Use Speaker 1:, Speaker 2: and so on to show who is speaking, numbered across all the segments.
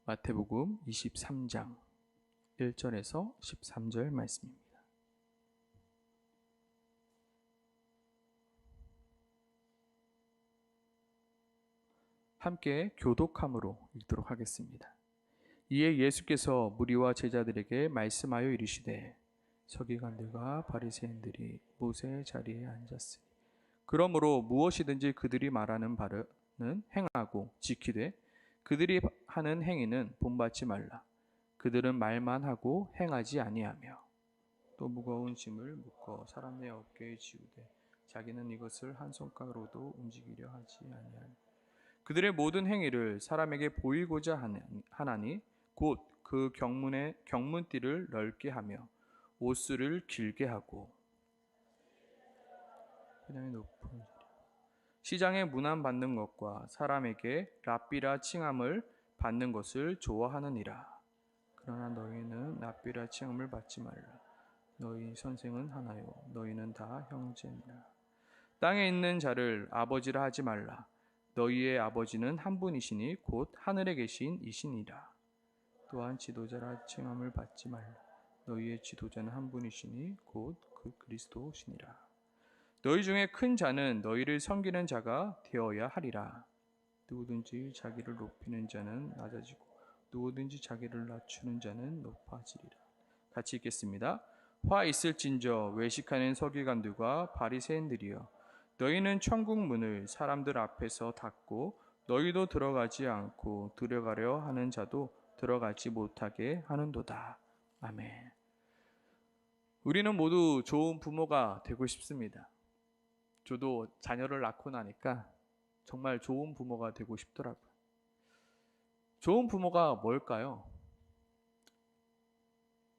Speaker 1: 마태복음 23장 1절에서 13절 말씀입니다. 함께 교독함으로 읽도록 하겠습니다. 이에 예수께서 무리와 제자들에게 말씀하여 이르시되 서기관들과 바리새인들이 모세의 자리에 앉았으니 그러므로 무엇이든지 그들이 말하는 바는 행하고 지키되 그들이 하는 행위는 본받지 말라. 그들은 말만 하고 행하지 아니하며 또 무거운 짐을 묶어 사람의 어깨에 지우되 자기는 이것을 한 손가락으로도 움직이려 하지 아니하니 그들의 모든 행위를 사람에게 보이고자 하나니 곧 그 경문띠를 넓게 하며 옷수를 길게 하고 높은 시장에 문안 받는 것과 사람에게 랍비라 칭함을 받는 것을 좋아하느니라. 그러나 너희는 랍비라 칭함을 받지 말라. 너희 선생은 하나요 너희는 다 형제니라. 땅에 있는 자를 아버지라 하지 말라. 너희의 아버지는 한 분이시니 곧 하늘에 계신 이시니라. 또한 지도자라 칭함을 받지 말라. 너희의 지도자는 한 분이시니 곧 그 그리스도시니라. 너희 중에 큰 자는 너희를 섬기는 자가 되어야 하리라. 누구든지 자기를 높이는 자는 낮아지고 누구든지 자기를 낮추는 자는 높아지리라. 같이 읽겠습니다. 화 있을진저 외식하는 서기관들과 바리새인들이여 너희는 천국 문을 사람들 앞에서 닫고 너희도 들어가지 않고 들어가려 하는 자도 들어가지 못하게 하는도다. 아멘. 우리는 모두 좋은 부모가 되고 싶습니다. 저도 자녀를 낳고 나니까 정말 좋은 부모가 되고 싶더라고요. 좋은 부모가 뭘까요?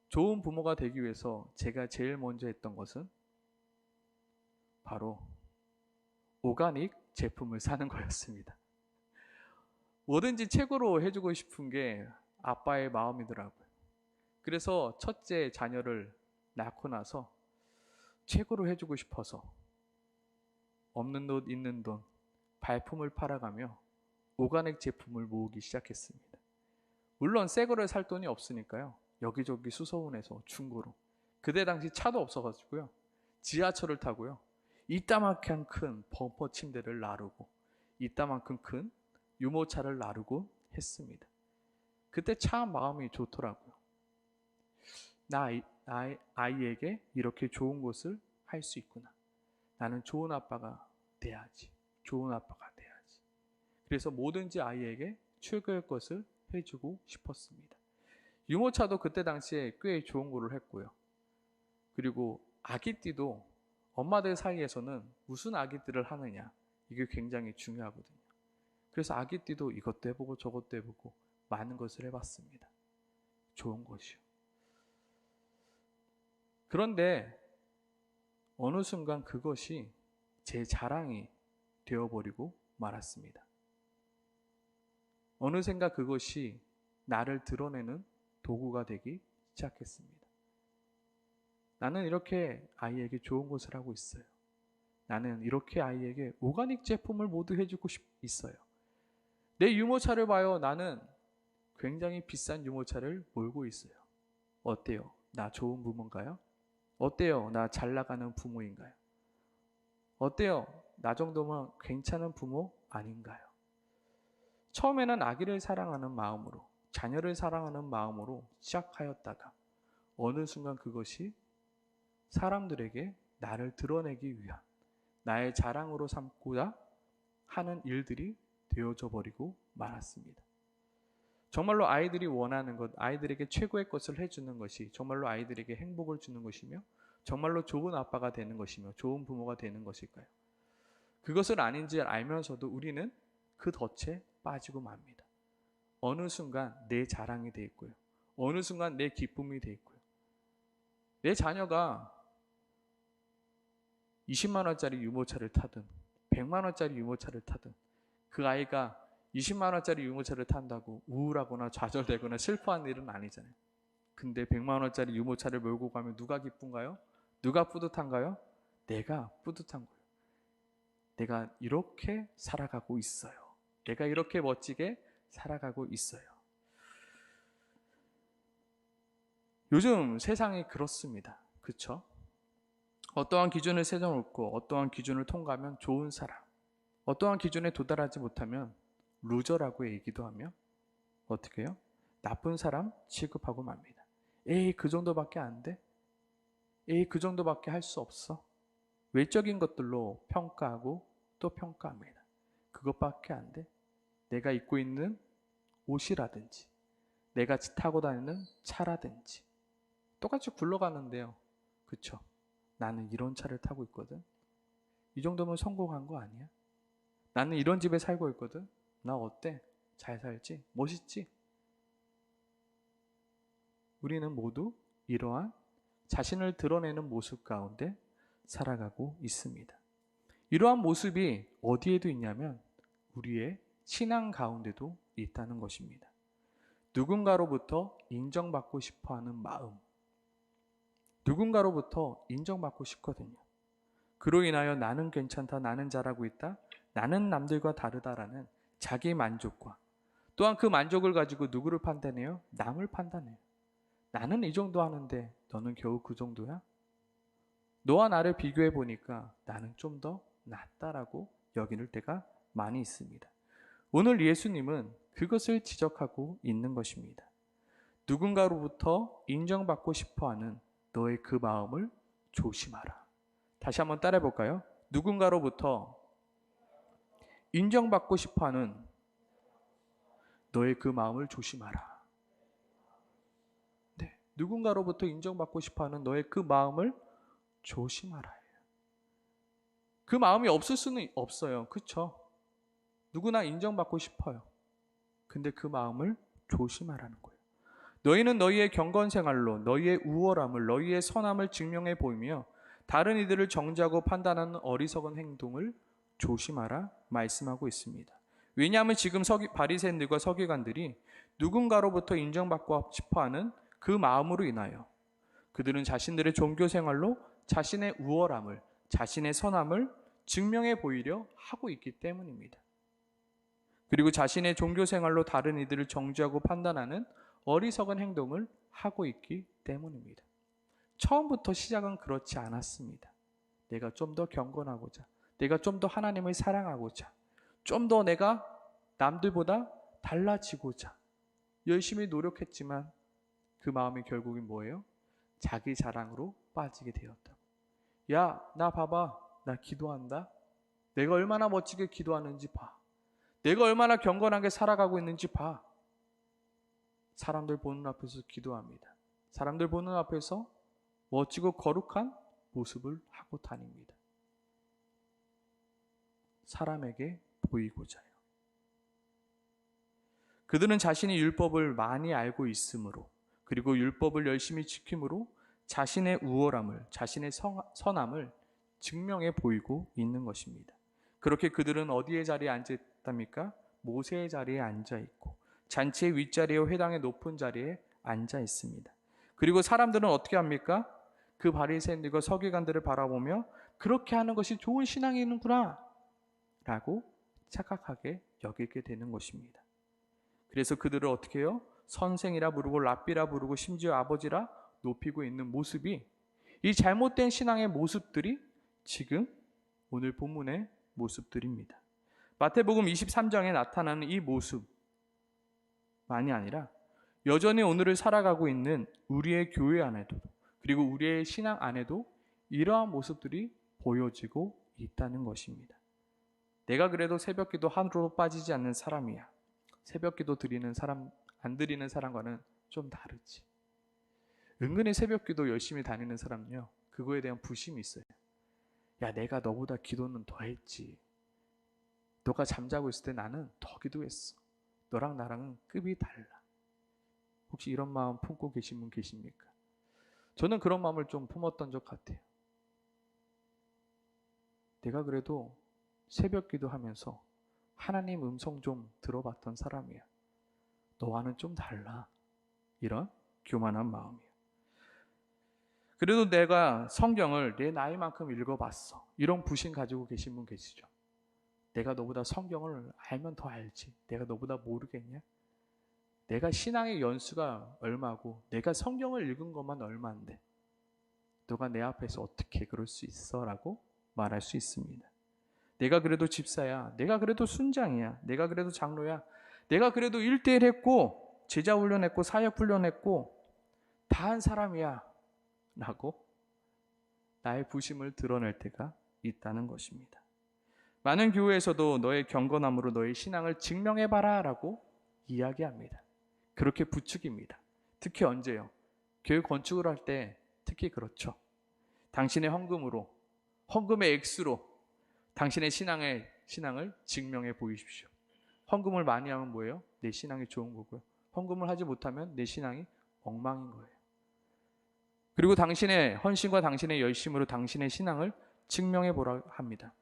Speaker 1: 좋은 부모가 되기 위해서 제가 제일 먼저 했던 것은 바로 오가닉 제품을 사는 거였습니다. 뭐든지 최고로 해주고 싶은 게 아빠의 마음이더라고요. 그래서 첫째 자녀를 낳고 나서 최고로 해주고 싶어서 없는 돈 있는 돈 발품을 팔아가며 오가닉 제품을 모으기 시작했습니다. 물론 새 거를 살 돈이 없으니까요. 여기저기 수소문해서 중고로. 그때 당시 차도 없어가지고요. 지하철을 타고요. 이따만큼 큰 범퍼 침대를 나르고 이따만큼 큰 유모차를 나르고 했습니다. 그때 참 마음이 좋더라고요. 아이에게 이렇게 좋은 것을 할 수 있구나. 나는 좋은 아빠가 돼야지. 좋은 아빠가 돼야지. 그래서 뭐든지 아이에게 최고의 것을 해주고 싶었습니다. 유모차도 그때 당시에 꽤 좋은 거를 했고요. 그리고 아기띠도 엄마들 사이에서는 무슨 아기띠를 하느냐 이게 굉장히 중요하거든요. 그래서 아기띠도 이것도 해보고 저것도 해보고 많은 것을 해봤습니다. 좋은 것이요. 그런데 어느 순간 그것이 제 자랑이 되어버리고 말았습니다. 어느샌가 그것이 나를 드러내는 도구가 되기 시작했습니다. 나는 이렇게 아이에게 좋은 것을 하고 있어요. 나는 이렇게 아이에게 오가닉 제품을 모두 해주고 있어요. 내 유모차를 봐요. 나는 굉장히 비싼 유모차를 몰고 있어요. 어때요? 나 좋은 부모인가요? 어때요? 나 잘 나가는 부모인가요? 어때요? 나 정도면 괜찮은 부모 아닌가요? 처음에는 아기를 사랑하는 마음으로, 자녀를 사랑하는 마음으로 시작하였다가 어느 순간 그것이 사람들에게 나를 드러내기 위한 나의 자랑으로 삼고자 하는 일들이 되어져 버리고 말았습니다. 정말로 아이들이 원하는 것, 아이들에게 최고의 것을 해주는 것이 정말로 아이들에게 행복을 주는 것이며 정말로 좋은 아빠가 되는 것이며 좋은 부모가 되는 것일까요? 그것은 아닌지 알면서도 우리는 그 덫에 빠지고 맙니다. 어느 순간 내 자랑이 돼 있고요. 어느 순간 내 기쁨이 돼 있고요. 내 자녀가 20만 원짜리 유모차를 타든 100만 원짜리 유모차를 타든 그 아이가 20만 원짜리 유모차를 탄다고 우울하거나 좌절되거나 슬퍼하는 일은 아니잖아요. 근데 100만 원짜리 유모차를 몰고 가면 누가 기쁜가요? 누가 뿌듯한가요? 내가 뿌듯한 거예요. 내가 이렇게 살아가고 있어요. 내가 이렇게 멋지게 살아가고 있어요. 요즘 세상이 그렇습니다. 그렇죠? 어떠한 기준을 세워놓고 어떠한 기준을 통과하면 좋은 사람, 어떠한 기준에 도달하지 못하면 루저라고 얘기도 하며 어떻게 해요? 나쁜 사람 취급하고 맙니다. 에이, 그 정도밖에 안 돼? 에이, 그 정도밖에 할 수 없어? 외적인 것들로 평가하고 또 평가합니다. 그것밖에 안 돼? 내가 입고 있는 옷이라든지 내가 타고 다니는 차라든지 똑같이 굴러가는데요. 그쵸? 나는 이런 차를 타고 있거든. 이 정도면 성공한 거 아니야? 나는 이런 집에 살고 있거든. 나 어때? 잘 살지? 멋있지? 우리는 모두 이러한 자신을 드러내는 모습 가운데 살아가고 있습니다. 이러한 모습이 어디에도 있냐면 우리의 신앙 가운데도 있다는 것입니다. 누군가로부터 인정받고 싶어하는 마음, 누군가로부터 인정받고 싶거든요. 그로 인하여 나는 괜찮다, 나는 잘하고 있다, 나는 남들과 다르다라는 자기 만족과 또한 그 만족을 가지고 누구를 판단해요? 남을 판단해요. 나는 이 정도 하는데 너는 겨우 그 정도야? 너와 나를 비교해 보니까 나는 좀 더 낫다라고 여길 때가 많이 있습니다. 오늘 예수님은 그것을 지적하고 있는 것입니다. 누군가로부터 인정받고 싶어하는 너의 그 마음을 조심하라. 다시 한번 따라해 볼까요? 누군가로부터 인정받고 싶어하는 너의 그 마음을 조심하라. 네, 누군가로부터 인정받고 싶어하는 너의 그 마음을 조심하라. 그 마음이 없을 수는 없어요. 그렇죠? 누구나 인정받고 싶어요. 근데 그 마음을 조심하라는 거예요. 너희는 너희의 경건 생활로 너희의 우월함을, 너희의 선함을 증명해 보이며 다른 이들을 정죄하고 판단하는 어리석은 행동을 조심하라 말씀하고 있습니다. 왜냐하면 지금 바리새인들과 서기관들이 누군가로부터 인정받고 싶어하는 그 마음으로 인하여 그들은 자신들의 종교 생활로 자신의 우월함을, 자신의 선함을 증명해 보이려 하고 있기 때문입니다. 그리고 자신의 종교 생활로 다른 이들을 정죄하고 판단하는 어리석은 행동을 하고 있기 때문입니다. 처음부터 시작은 그렇지 않았습니다. 내가 좀 더 경건하고자, 내가 좀 더 하나님을 사랑하고자, 좀 더 내가 남들보다 달라지고자 열심히 노력했지만 그 마음이 결국은 뭐예요? 자기 자랑으로 빠지게 되었다. 야, 나 봐봐. 나 기도한다. 내가 얼마나 멋지게 기도하는지 봐. 내가 얼마나 경건하게 살아가고 있는지 봐. 사람들 보는 앞에서 기도합니다. 사람들 보는 앞에서 멋지고 거룩한 모습을 하고 다닙니다. 사람에게 보이고자요. 그들은 자신이 율법을 많이 알고 있으므로, 그리고 율법을 열심히 지킴으로 자신의 우월함을, 자신의 선함을 증명해 보이고 있는 것입니다. 그렇게 그들은 어디의 자리에 앉아 있답니까? 모세의 자리에 앉아 있고 잔치의 윗자리와 회당의 높은 자리에 앉아 있습니다. 그리고 사람들은 어떻게 합니까? 그 바리새인들과 서기관들을 바라보며 그렇게 하는 것이 좋은 신앙이구나 라고 착각하게 여기게 되는 것입니다. 그래서 그들을 어떻게 해요? 선생이라 부르고 랍비라 부르고 심지어 아버지라 높이고 있는 모습이, 이 잘못된 신앙의 모습들이 지금 오늘 본문의 모습들입니다. 마태복음 23장에 나타나는 이 모습만이 아니라 여전히 오늘을 살아가고 있는 우리의 교회 안에도, 그리고 우리의 신앙 안에도 이러한 모습들이 보여지고 있다는 것입니다. 내가 그래도 새벽기도 하루로 빠지지 않는 사람이야. 새벽기도 드리는 사람, 안 드리는 사람과는 좀 다르지. 은근히 새벽기도 열심히 다니는 사람은요, 그거에 대한 부심이 있어요. 야, 내가 너보다 기도는 더 했지. 너가 잠자고 있을 때 나는 더 기도했어. 너랑 나랑은 급이 달라. 혹시 이런 마음 품고 계신 분 계십니까? 저는 그런 마음을 좀 품었던 적 같아요. 내가 그래도 새벽 기도하면서 하나님 음성 좀 들어봤던 사람이야. 너와는 좀 달라. 이런 교만한 마음이에요. 그래도 내가 성경을 내 나이만큼 읽어봤어. 이런 부심 가지고 계신 분 계시죠? 내가 너보다 성경을 알면 더 알지. 내가 너보다 모르겠냐? 내가 신앙의 연수가 얼마고 내가 성경을 읽은 것만 얼마인데 너가 내 앞에서 어떻게 그럴 수 있어? 라고 말할 수 있습니다. 내가 그래도 집사야, 내가 그래도 순장이야, 내가 그래도 장로야, 내가 그래도 1대1 했고 제자 훈련했고 사역 훈련했고 다 한 사람이야 라고 나의 부심을 드러낼 때가 있다는 것입니다. 많은 교회에서도 너의 경건함으로 너의 신앙을 증명해봐라 라고 이야기합니다. 그렇게 부추깁니다. 특히 언제요? 교회 건축을 할 때 특히 그렇죠. 당신의 헌금으로, 헌금의 액수로 당신의 신앙을 증명해 보이십시오. 헌금을 많이 하면 뭐예요? 내 신앙이 좋은 거고요. 헌금을 하지 못하면 내 신앙이 엉망인 거예요. 그리고 당신의 헌신과 당신의 열심으로 당신의 신앙을 증명해 보라 합니다.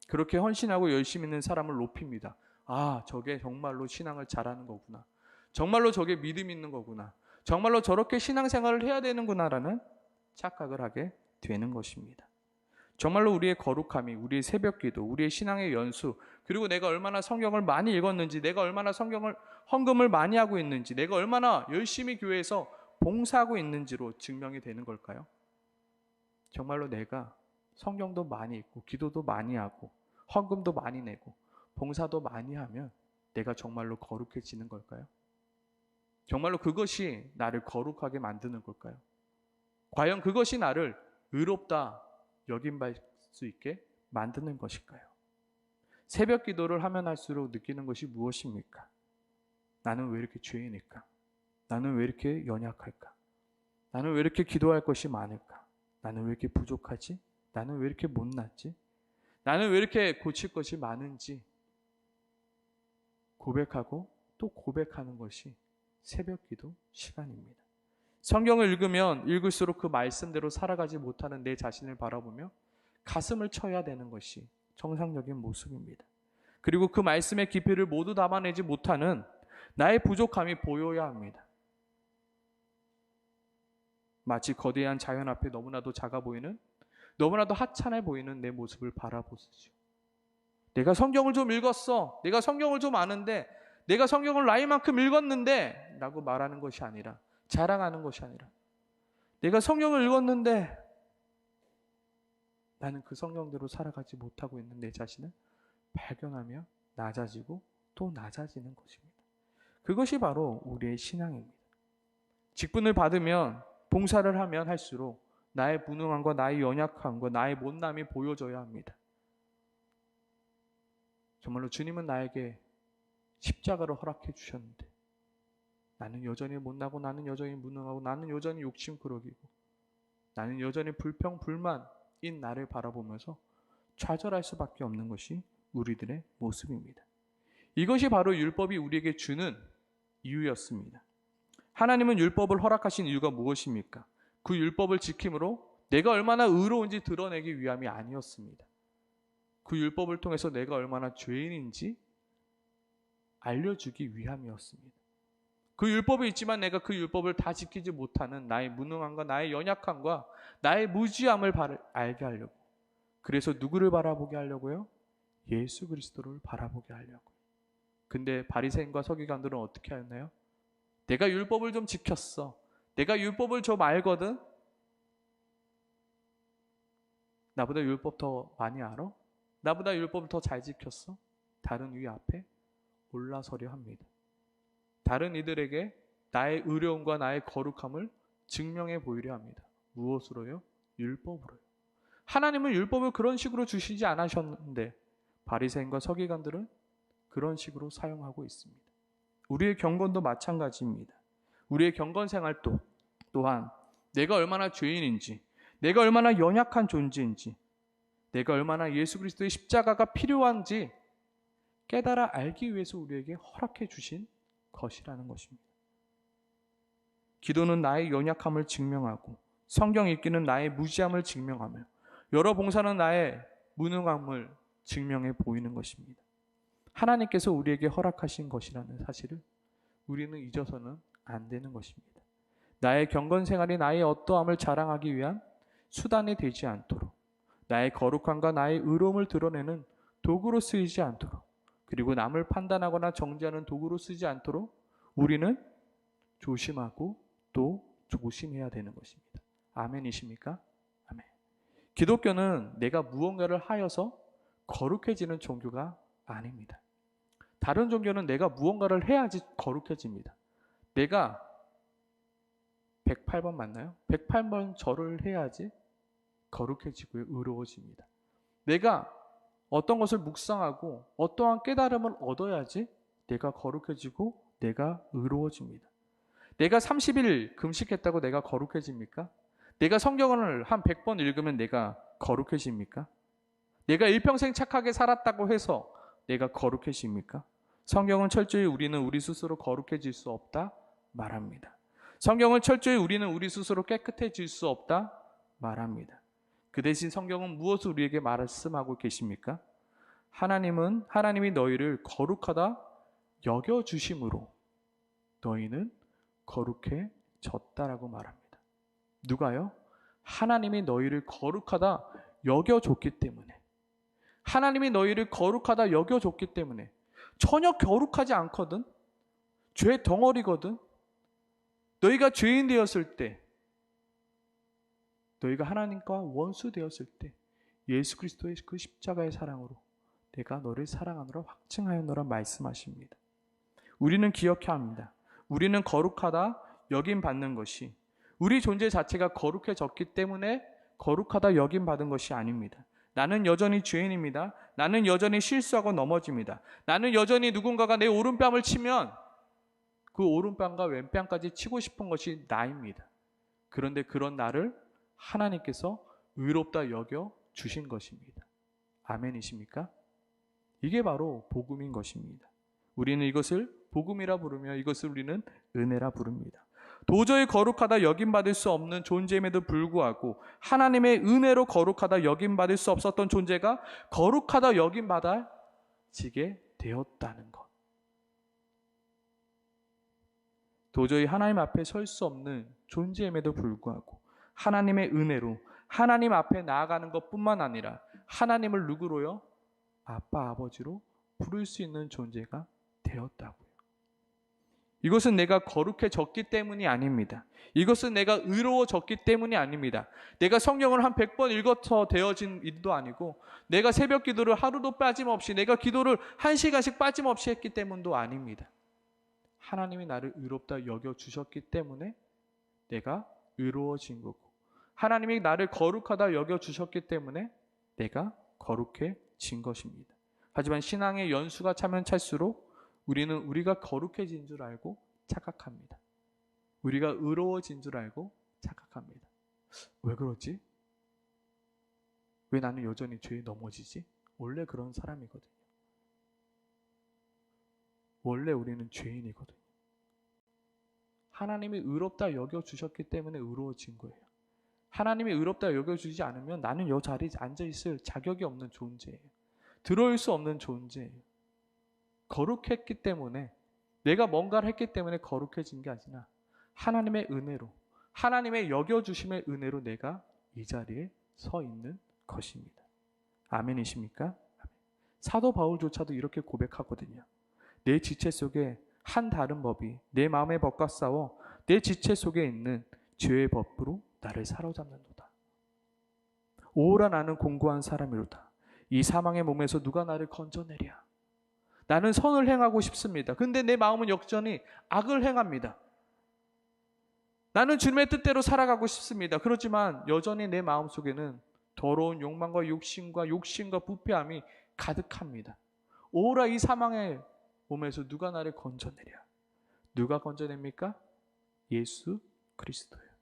Speaker 1: 그렇게 헌신하고 열심 있는 사람을 높입니다. 아, 저게 정말로 신앙을 잘하는 거구나. 정말로 저게 믿음 있는 거구나. 정말로 저렇게 신앙생활을 해야 되는구나라는 착각을 하게 되는 것입니다. 정말로 우리의 거룩함이, 우리의 새벽기도, 우리의 신앙의 연수, 그리고 내가 얼마나 성경을 많이 읽었는지, 내가 얼마나 헌금을 많이 하고 있는지, 내가 얼마나 열심히 교회에서 봉사하고 있는지로 증명이 되는 걸까요? 정말로 내가 성경도 많이 읽고 기도도 많이 하고 헌금도 많이 내고 봉사도 많이 하면 내가 정말로 거룩해지는 걸까요? 정말로 그것이 나를 거룩하게 만드는 걸까요? 과연 그것이 나를 의롭다 여김받을 수 있게 만드는 것일까요? 새벽 기도를 하면 할수록 느끼는 것이 무엇입니까? 나는 왜 이렇게 죄인일까? 나는 왜 이렇게 연약할까? 나는 왜 이렇게 기도할 것이 많을까? 나는 왜 이렇게 부족하지? 나는 왜 이렇게 못났지? 나는 왜 이렇게 고칠 것이 많은지 고백하고 또 고백하는 것이 새벽 기도 시간입니다. 성경을 읽으면 읽을수록 그 말씀대로 살아가지 못하는 내 자신을 바라보며 가슴을 쳐야 되는 것이 정상적인 모습입니다. 그리고 그 말씀의 깊이를 모두 담아내지 못하는 나의 부족함이 보여야 합니다. 마치 거대한 자연 앞에 너무나도 작아 보이는, 너무나도 하찮아 보이는 내 모습을 바라보시죠. 내가 성경을 좀 읽었어, 내가 성경을 좀 아는데, 내가 성경을 나이만큼 읽었는데 라고 말하는 것이 아니라, 자랑하는 것이 아니라, 내가 성경을 읽었는데 나는 그 성경대로 살아가지 못하고 있는 내 자신을 발견하며 낮아지고 또 낮아지는 것입니다. 그것이 바로 우리의 신앙입니다. 직분을 받으면, 봉사를 하면 할수록 나의 무능함과 나의 연약함과 나의 못남이 보여져야 합니다. 정말로 주님은 나에게 십자가를 허락해 주셨는데 나는 여전히 못나고, 나는 여전히 무능하고, 나는 여전히 욕심꾸러기고, 나는 여전히 불평불만인 나를 바라보면서 좌절할 수밖에 없는 것이 우리들의 모습입니다. 이것이 바로 율법이 우리에게 주는 이유였습니다. 하나님은 율법을 허락하신 이유가 무엇입니까? 그 율법을 지킴으로 내가 얼마나 의로운지 드러내기 위함이 아니었습니다. 그 율법을 통해서 내가 얼마나 죄인인지 알려주기 위함이었습니다. 그 율법이 있지만 내가 그 율법을 다 지키지 못하는 나의 무능함과 나의 연약함과 나의 무지함을 알게 하려고. 그래서 누구를 바라보게 하려고요? 예수 그리스도를 바라보게 하려고. 근데 바리새인과 서기관들은 어떻게 하였나요? 내가 율법을 좀 지켰어, 내가 율법을 좀 알거든, 나보다 율법 더 많이 알아? 나보다 율법을 더 잘 지켰어? 다른 이 앞에 올라서려 합니다. 다른 이들에게 나의 의로움과 나의 거룩함을 증명해 보이려 합니다. 무엇으로요? 율법으로요. 하나님은 율법을 그런 식으로 주시지 않으셨는데 바리새인과 서기관들은 그런 식으로 사용하고 있습니다. 우리의 경건도 마찬가지입니다. 우리의 경건 생활 또한 내가 얼마나 죄인인지, 내가 얼마나 연약한 존재인지, 내가 얼마나 예수 그리스도의 십자가가 필요한지 깨달아 알기 위해서 우리에게 허락해 주신 것이라는 것입니다. 기도는 나의 연약함을 증명하고, 성경 읽기는 나의 무지함을 증명하며, 여러 봉사는 나의 무능함을 증명해 보이는 것입니다. 하나님께서 우리에게 허락하신 것이라는 사실을 우리는 잊어서는 안 되는 것입니다. 나의 경건 생활이 나의 어떠함을 자랑하기 위한 수단이 되지 않도록, 나의 거룩함과 나의 의로움을 드러내는 도구로 쓰이지 않도록, 그리고 남을 판단하거나 정죄하는 도구로 쓰지 않도록 우리는 조심하고 또 조심해야 되는 것입니다. 아멘이십니까? 아멘. 기독교는 내가 무언가를 하여서 거룩해지는 종교가 아닙니다. 다른 종교는 내가 무언가를 해야지 거룩해집니다. 내가 108번 맞나요? 108번 절을 해야지 거룩해지고 의로워집니다. 내가 어떤 것을 묵상하고 어떠한 깨달음을 얻어야지 내가 거룩해지고 내가 의로워집니다. 내가 30일 금식했다고 내가 거룩해집니까? 내가 성경을 한 100번 읽으면 내가 거룩해집니까? 내가 일평생 착하게 살았다고 해서 내가 거룩해집니까? 성경은 철저히 우리는 우리 스스로 거룩해질 수 없다 말합니다. 성경은 철저히 우리는 우리 스스로 깨끗해질 수 없다 말합니다. 그 대신 성경은 무엇을 우리에게 말씀하고 계십니까? 하나님이 너희를 거룩하다 여겨주심으로 너희는 거룩해졌다라고 말합니다. 누가요? 하나님이 너희를 거룩하다 여겨줬기 때문에, 하나님이 너희를 거룩하다 여겨줬기 때문에, 전혀 거룩하지 않거든, 죄 덩어리거든, 너희가 죄인 되었을 때, 너희가 하나님과 원수 되었을 때 예수 그리스도의 그 십자가의 사랑으로 내가 너를 사랑하노라 확증하였노라 말씀하십니다. 우리는 기억해야 합니다. 우리는 거룩하다 여김받는 것이 우리 존재 자체가 거룩해졌기 때문에 거룩하다 여김받은 것이 아닙니다. 나는 여전히 죄인입니다. 나는 여전히 실수하고 넘어집니다. 나는 여전히 누군가가 내 오른뺨을 치면 그 오른뺨과 왼뺨까지 치고 싶은 것이 나입니다. 그런데 그런 나를 하나님께서 의롭다 여겨 주신 것입니다. 아멘이십니까? 이게 바로 복음인 것입니다. 우리는 이것을 복음이라 부르며 이것을 우리는 은혜라 부릅니다. 도저히 거룩하다 여김받을 수 없는 존재임에도 불구하고 하나님의 은혜로 거룩하다 여김받을 수 없었던 존재가 거룩하다 여김받아지게 되었다는 것. 도저히 하나님 앞에 설 수 없는 존재임에도 불구하고 하나님의 은혜로 하나님 앞에 나아가는 것뿐만 아니라 하나님을 누구로요? 아빠, 아버지로 부를 수 있는 존재가 되었다고요. 이것은 내가 거룩해졌기 때문이 아닙니다. 이것은 내가 의로워졌기 때문이 아닙니다. 내가 성경을 한 100번 읽어서 되어진 일도 아니고 내가 새벽 기도를 하루도 빠짐없이 내가 기도를 1시간씩 빠짐없이 했기 때문도 아닙니다. 하나님이 나를 의롭다 여겨주셨기 때문에 내가 의로워진 거고 하나님이 나를 거룩하다 여겨주셨기 때문에 내가 거룩해진 것입니다. 하지만 신앙의 연수가 차면 찰수록 우리는 우리가 거룩해진 줄 알고 착각합니다. 우리가 의로워진 줄 알고 착각합니다. 왜 그러지? 왜 나는 여전히 죄에 넘어지지? 원래 그런 사람이거든요. 원래 우리는 죄인이거든요. 하나님이 의롭다 여겨주셨기 때문에 의로워진 거예요. 하나님이 의롭다 여겨주지 않으면 나는 이 자리에 앉아있을 자격이 없는 존재예요. 들어올 수 없는 존재예요. 거룩했기 때문에 내가 뭔가를 했기 때문에 거룩해진 게 아니라 하나님의 은혜로 하나님의 여겨주심의 은혜로 내가 이 자리에 서 있는 것입니다. 아멘이십니까? 사도 바울조차도 이렇게 고백하거든요. 내 지체 속에 한 다른 법이 내 마음의 법과 싸워 내 지체 속에 있는 죄의 법으로 나를 사로잡는도다. 오라 나는 공고한 사람이로다. 이 사망의 몸에서 누가 나를 건져내랴. 나는 선을 행하고 싶습니다. 근데 내 마음은 여전히 악을 행합니다. 나는 주님의 뜻대로 살아가고 싶습니다. 그렇지만 여전히 내 마음속에는 더러운 욕망과 욕심과 부패함이 가득합니다. 오라 이 사망의 몸에서 누가 나를 건져내랴. 누가 건져냅니까? 예수 그리스도예요.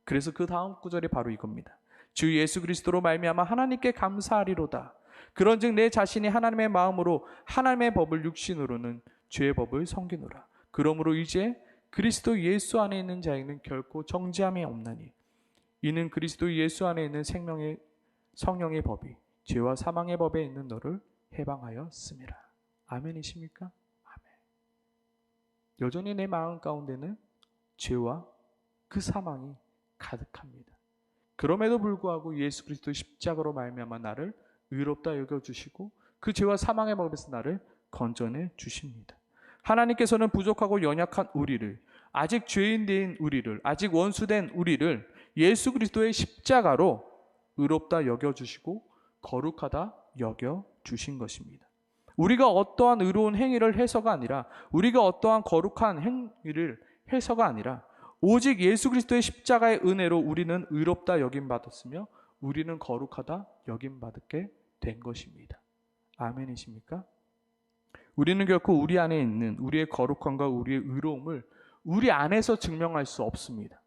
Speaker 1: 그래서 그 다음 구절이 바로 이겁니다. 주 예수 그리스도로 말미암아 하나님께 감사하리로다. 그런즉 내 자신이 하나님의 마음으로 하나님의 법을 육신으로는 죄의 법을 섬기노라. 그러므로 이제 그리스도 예수 안에 있는 자에게는 결코 정죄함이 없나니 이는 그리스도 예수 안에 있는 생명의 성령의 법이 죄와 사망의 법에 있는 너를 해방하였음이라. 아멘이십니까? 아멘. 여전히 내 마음 가운데는 죄와 그 사망이 가득합니다. 그럼에도 불구하고 예수 그리스도 십자가로 말미암아 나를 의롭다 여겨주시고 그 죄와 사망의 법에서 나를 건져내 주십니다. 하나님께서는 부족하고 연약한 우리를 아직 죄인된 우리를, 아직 원수된 우리를 예수 그리스도의 십자가로 의롭다 여겨주시고 거룩하다 여겨주신 것입니다. 우리가 어떠한 의로운 행위를 해서가 아니라, 우리가 어떠한 거룩한 행위를 해서가 아니라 오직 예수 그리스도의 십자가의 은혜로 우리는 의롭다 여김받았으며 우리는 거룩하다 여김받게 된 것입니다. 아멘이십니까? 우리는 결코 우리 안에 있는 우리의 거룩함과 우리의 의로움을 우리 안에서 증명할 수 없습니다.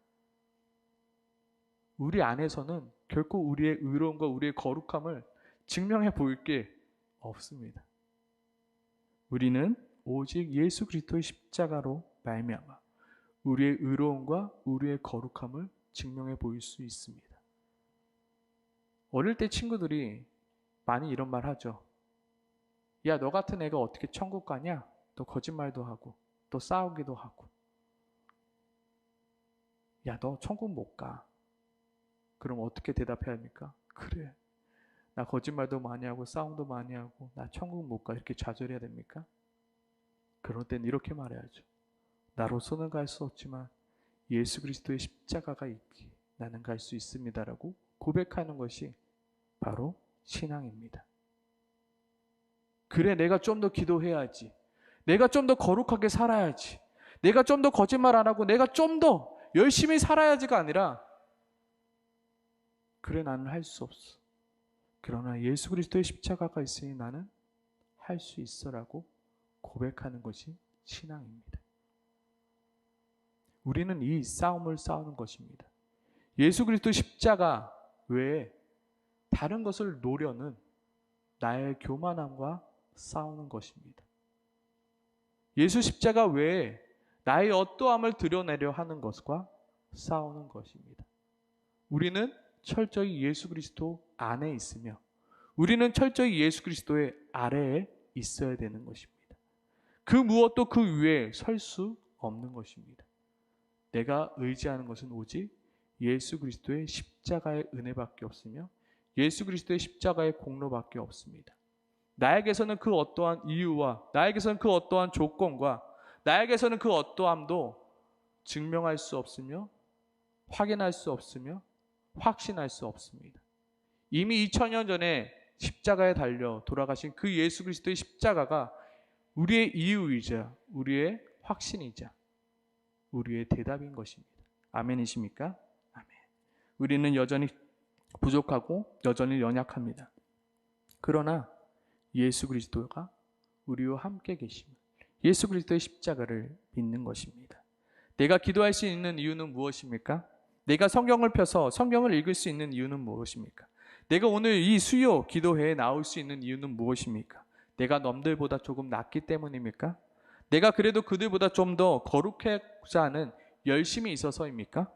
Speaker 1: 우리 안에서는 결코 우리의 의로움과 우리의 거룩함을 증명해 보일 게 없습니다. 우리는 오직 예수 그리스도의 십자가로 말미암아 우리의 의로움과 우리의 거룩함을 증명해 보일 수 있습니다. 어릴 때 친구들이 많이 이런 말 하죠. 야, 너 같은 애가 어떻게 천국 가냐? 또 거짓말도 하고 또 싸우기도 하고. 야, 너 천국 못 가. 그럼 어떻게 대답해야 합니까? 그래, 나 거짓말도 많이 하고 싸움도 많이 하고 나 천국 못 가. 이렇게 좌절해야 됩니까? 그럴 땐 이렇게 말해야죠. 나로서는 갈 수 없지만 예수 그리스도의 십자가가 있기에 나는 갈 수 있습니다라고 고백하는 것이 바로 신앙입니다. 그래, 내가 좀 더 기도해야지. 내가 좀 더 거룩하게 살아야지. 내가 좀 더 거짓말 안 하고 내가 좀 더 열심히 살아야지가 아니라, 그래, 나는 할 수 없어. 그러나 예수 그리스도의 십자가가 있으니 나는 할 수 있어라고 고백하는 것이 신앙입니다. 우리는 이 싸움을 싸우는 것입니다. 예수 그리스도 십자가 외에 다른 것을 노려는 나의 교만함과 싸우는 것입니다. 예수 십자가 외에 나의 어떠함을 드러내려 하는 것과 싸우는 것입니다. 우리는 철저히 예수 그리스도 안에 있으며 우리는 철저히 예수 그리스도의 아래에 있어야 되는 것입니다. 그 무엇도 그 위에 설 수 없는 것입니다. 내가 의지하는 것은 오직 예수 그리스도의 십자가의 은혜밖에 없으며 예수 그리스도의 십자가의 공로밖에 없습니다. 나에게서는 그 어떠한 이유와 나에게서는 그 어떠한 조건과 나에게서는 그 어떠함도 증명할 수 없으며 확인할 수 없으며 확신할 수 없습니다. 이미 2000년 전에 십자가에 달려 돌아가신 그 예수 그리스도의 십자가가 우리의 이유이자 우리의 확신이자 우리의 대답인 것입니다. 아멘이십니까? 아멘. 우리는 여전히 부족하고 여전히 연약합니다. 그러나 예수 그리스도가 우리와 함께 계심을, 예수 그리스도의 십자가를 믿는 것입니다. 내가 기도할 수 있는 이유는 무엇입니까? 내가 성경을 펴서 성경을 읽을 수 있는 이유는 무엇입니까? 내가 오늘 이 수요 기도회에 나올 수 있는 이유는 무엇입니까? 내가 남들보다 조금 낫기 때문입니까? 내가 그래도 그들보다 좀 더 거룩하고자 하는 열심이 있어서입니까?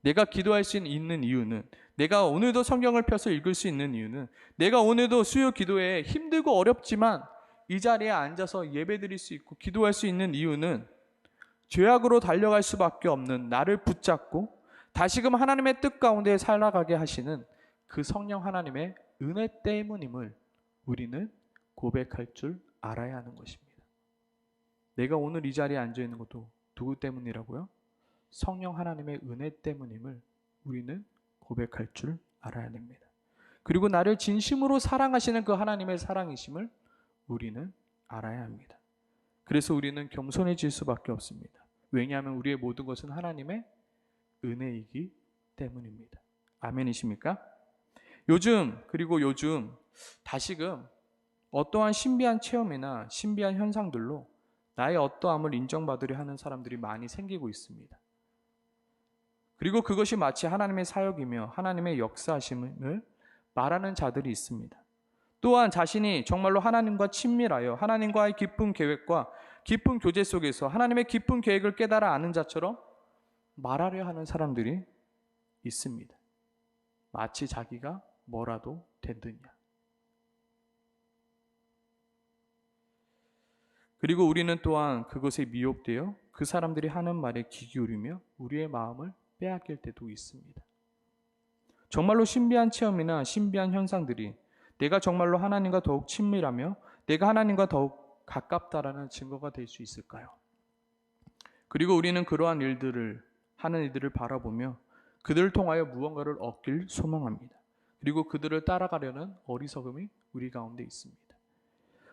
Speaker 1: 내가 기도할 수 있는 이유는, 내가 오늘도 성경을 펴서 읽을 수 있는 이유는, 내가 오늘도 수요 기도회에 힘들고 어렵지만 이 자리에 앉아서 예배드릴 수 있고 기도할 수 있는 이유는 죄악으로 달려갈 수밖에 없는 나를 붙잡고 다시금 하나님의 뜻 가운데 살아가게 하시는 그 성령 하나님의 은혜 때문임을 우리는 고백할 줄 알아야 하는 것입니다. 내가 오늘 이 자리에 앉아 있는 것도 누구 때문이라고요? 성령 하나님의 은혜 때문임을 우리는 고백할 줄 알아야 됩니다. 그리고 나를 진심으로 사랑하시는 그 하나님의 사랑이심을 우리는 알아야 합니다. 그래서 우리는 겸손해질 수밖에 없습니다. 왜냐하면 우리의 모든 것은 하나님의 은혜이기 때문입니다. 아멘이십니까? 요즘 다시금 어떠한 신비한 체험이나 신비한 현상들로 나의 어떠함을 인정받으려 하는 사람들이 많이 생기고 있습니다. 그리고 그것이 마치 하나님의 사역이며 하나님의 역사하심을 말하는 자들이 있습니다. 또한 자신이 정말로 하나님과 친밀하여 하나님과의 깊은 계획과 깊은 교제 속에서 하나님의 깊은 계획을 깨달아 아는 자처럼 말하려 하는 사람들이 있습니다. 마치 자기가 뭐라도 된 듯냐. 그리고 우리는 또한 그것에 미혹되어 그 사람들이 하는 말에 귀 기울이며 우리의 마음을 빼앗길 때도 있습니다. 정말로 신비한 체험이나 신비한 현상들이 내가 정말로 하나님과 더욱 친밀하며 내가 하나님과 더욱 가깝다라는 증거가 될 수 있을까요? 그리고 우리는 그러한 일들을 하는 이들을 바라보며 그들을 통하여 무언가를 얻길 소망합니다. 그리고 그들을 따라가려는 어리석음이 우리 가운데 있습니다.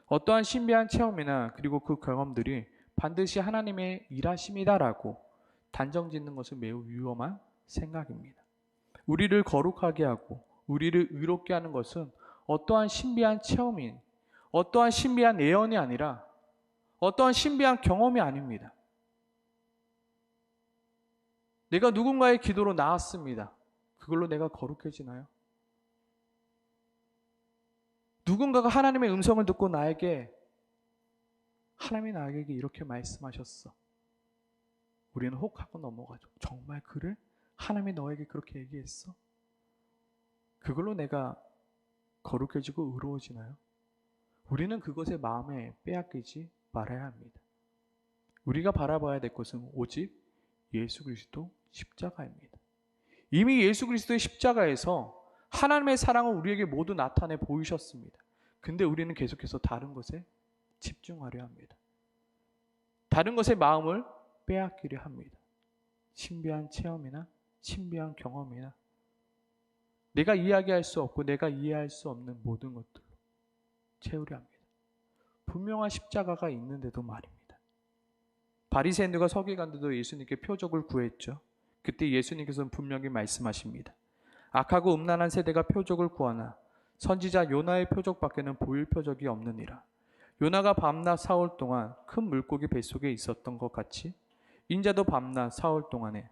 Speaker 1: 어떠한 신비한 체험이나 그리고 그 경험들이 반드시 하나님의 일하심이다라고 단정짓는 것은 매우 위험한 생각입니다. 우리를 거룩하게 하고 우리를 의롭게 하는 것은 어떠한 신비한 체험인, 어떠한 신비한 예언이 아니라 어떠한 신비한 경험이 아닙니다. 내가 누군가의 기도로 나았습니다. 그걸로 내가 거룩해지나요? 누군가가 하나님의 음성을 듣고 하나님이 나에게 이렇게 말씀하셨어. 우리는 혹하고 넘어가죠. 정말 그래? 하나님이 너에게 그렇게 얘기했어? 그걸로 내가 거룩해지고 의로워지나요? 우리는 그것에 마음에 빼앗기지 말아야 합니다. 우리가 바라봐야 될 것은 오직 예수 그리스도 십자가입니다. 이미 예수 그리스도의 십자가에서 하나님의 사랑을 우리에게 모두 나타내 보이셨습니다. 근데 우리는 계속해서 다른 것에 집중하려 합니다. 다른 것에 마음을 빼앗기려 합니다. 신비한 체험이나 신비한 경험이나 내가 이야기할 수 없고 내가 이해할 수 없는 모든 것들로 채우려 합니다. 분명한 십자가가 있는데도 말입니다. 바리새인들과 서기관들도 예수님께 표적을 구했죠. 그때 예수님께서는 분명히 말씀하십니다. 악하고 음란한 세대가 표적을 구하나 선지자 요나의 표적밖에는 보일 표적이 없느니라. 요나가 밤낮 사흘 동안 큰 물고기 뱃속에 있었던 것 같이 인자도 밤낮 사흘 동안에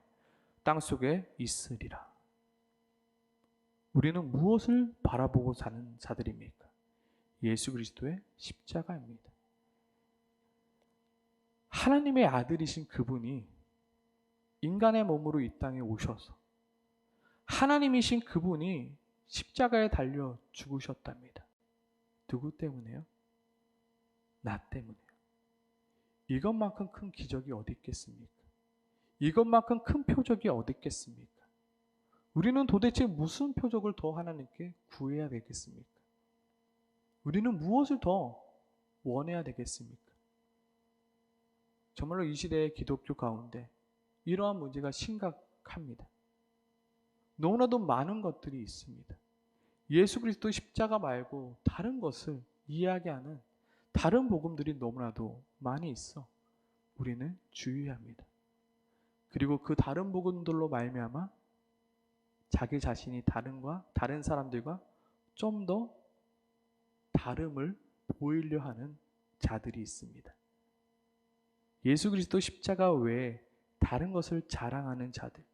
Speaker 1: 땅속에 있으리라. 우리는 무엇을 바라보고 사는 자들입니까? 예수 그리스도의 십자가입니다. 하나님의 아들이신 그분이 인간의 몸으로 이 땅에 오셔서 하나님이신 그분이 십자가에 달려 죽으셨답니다. 누구 때문에요? 나 때문에요. 이것만큼 큰 기적이 어디 있겠습니까? 이것만큼 큰 표적이 어디 있겠습니까? 우리는 도대체 무슨 표적을 더 하나님께 구해야 되겠습니까? 우리는 무엇을 더 원해야 되겠습니까? 정말로 이 시대의 기독교 가운데 이러한 문제가 심각합니다. 너무나도 많은 것들이 있습니다. 예수 그리스도 십자가 말고 다른 것을 이야기하는 다른 복음들이 너무나도 많이 있어 우리는 주의해야 합니다. 그리고 그 다른 복음들로 말미암아 자기 자신이 다른 사람들과 좀 더 다름을 보이려 하는 자들이 있습니다. 예수 그리스도 십자가 외에 다른 것을 자랑하는 자들,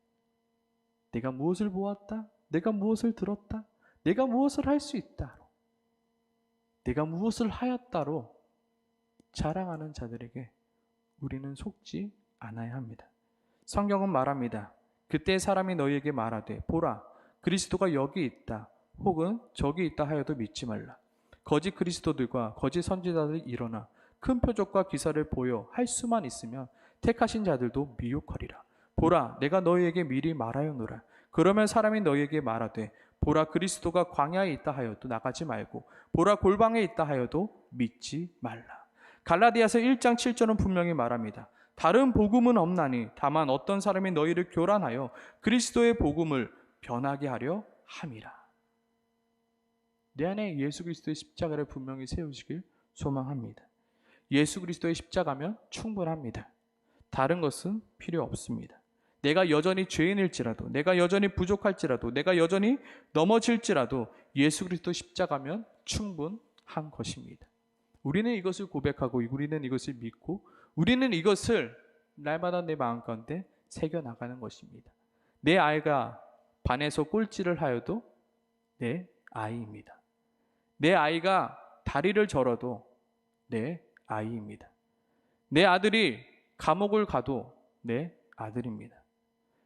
Speaker 1: 내가 무엇을 보았다, 내가 무엇을 들었다, 내가 무엇을 할 수 있다, 내가 무엇을 하였다로 자랑하는 자들에게 우리는 속지 않아야 합니다. 성경은 말합니다. 그때 사람이 너희에게 말하되 보라 그리스도가 여기 있다 혹은 저기 있다 하여도 믿지 말라. 거짓 그리스도들과 거짓 선지자들이 일어나 큰 표적과 기사를 보여 할 수만 있으면 택하신 자들도 미혹하리라. 보라 내가 너희에게 미리 말하였노라. 그러면 사람이 너희에게 말하되 보라 그리스도가 광야에 있다 하여도 나가지 말고 보라 골방에 있다 하여도 믿지 말라. 갈라디아서 1장 7절은 분명히 말합니다. 다른 복음은 없나니 다만 어떤 사람이 너희를 교란하여 그리스도의 복음을 변하게 하려 함이라. 내 안에 예수 그리스도의 십자가를 분명히 세우시길 소망합니다. 예수 그리스도의 십자가면 충분합니다. 다른 것은 필요 없습니다. 내가 여전히 죄인일지라도, 내가 여전히 부족할지라도, 내가 여전히 넘어질지라도 예수 그리스도 십자가면 충분한 것입니다. 우리는 이것을 고백하고 우리는 이것을 믿고 우리는 이것을 날마다 내 마음 가운데 새겨나가는 것입니다. 내 아이가 반에서 꼴찌를 하여도 내 아이입니다. 내 아이가 다리를 절어도 내 아이입니다. 내 아들이 감옥을 가도 내 아들입니다.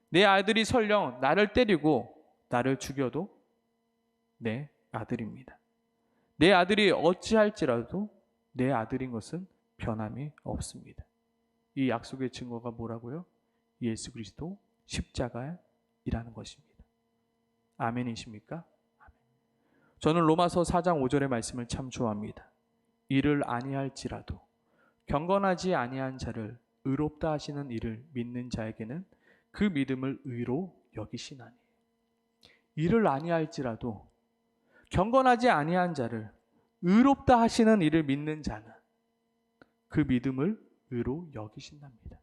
Speaker 1: 내 아들이 설령 나를 때리고 나를 죽여도 내 아들입니다. 내 아들이 어찌할지라도 내 아들인 것은 변함이 없습니다. 이 약속의 증거가 뭐라고요? 예수 그리스도 십자가이라는 것입니다. 아멘이십니까? 아멘. 저는 로마서 4장 5절의 말씀을 참 좋아합니다. 이를 아니할지라도 경건하지 아니한 자를 의롭다 하시는 이를 믿는 자에게는 그 믿음을 의로 여기시나니. 이를 아니할지라도 경건하지 아니한 자를 의롭다 하시는 이를 믿는 자는 그 믿음을 의로 여기신답니다.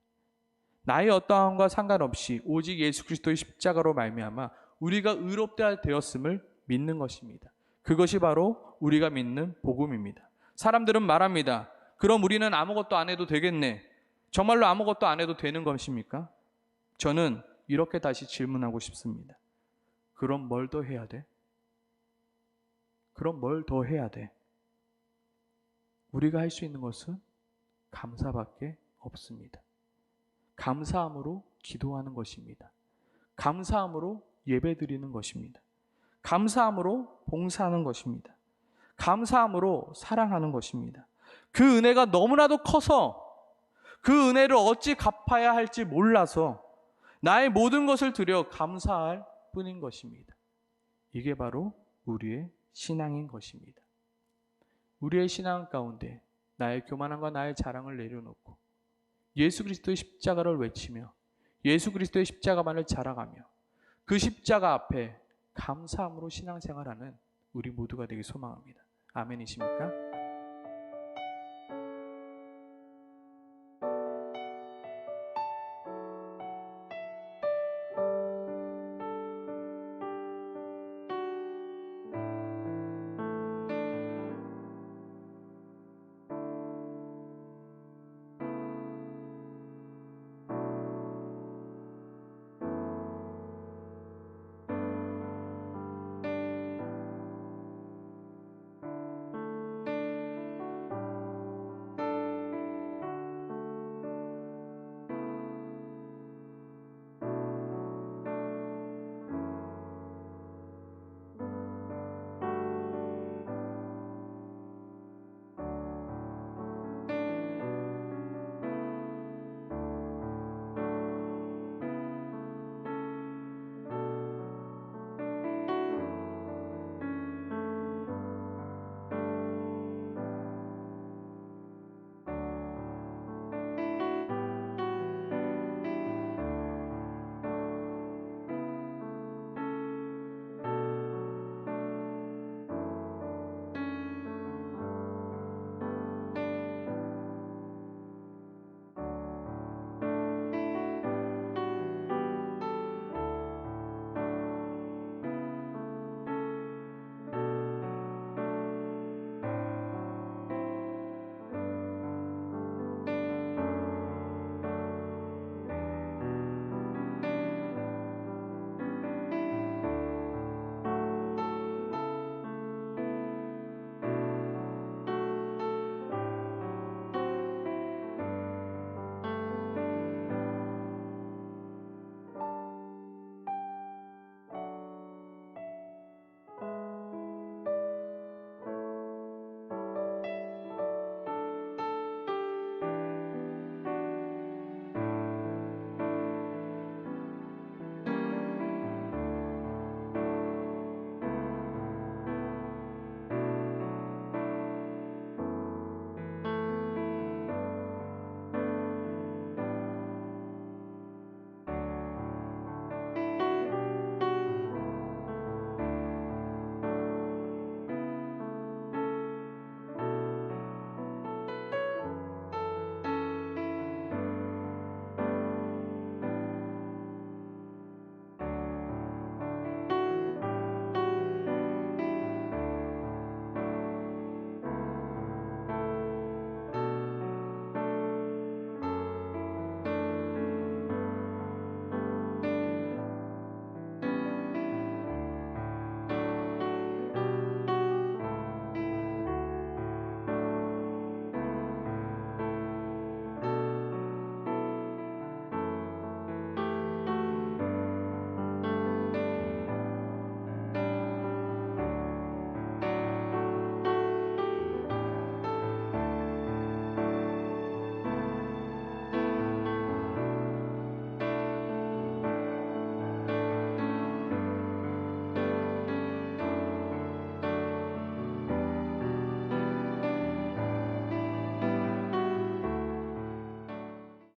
Speaker 1: 나의 어떠함과 상관없이 오직 예수 그리스도의 십자가로 말미암아 우리가 의롭다 되었음을 믿는 것입니다. 그것이 바로 우리가 믿는 복음입니다. 사람들은 말합니다. 그럼 우리는 아무것도 안 해도 되겠네. 정말로 아무것도 안 해도 되는 것입니까? 저는 이렇게 다시 질문하고 싶습니다. 그럼 뭘 더 해야 돼? 그럼 뭘 더 해야 돼? 우리가 할 수 있는 것은 감사밖에 없습니다. 감사함으로 기도하는 것입니다. 감사함으로 예배드리는 것입니다. 감사함으로 봉사하는 것입니다. 감사함으로 사랑하는 것입니다. 그 은혜가 너무나도 커서 그 은혜를 어찌 갚아야 할지 몰라서 나의 모든 것을 드려 감사할 뿐인 것입니다. 이게 바로 우리의 신앙인 것입니다. 우리의 신앙 가운데 나의 교만함과 나의 자랑을 내려놓고 예수 그리스도의 십자가를 외치며 예수 그리스도의 십자가만을 자랑하며 그 십자가 앞에 감사함으로 신앙생활하는 우리 모두가 되길 소망합니다. 아멘이십니까?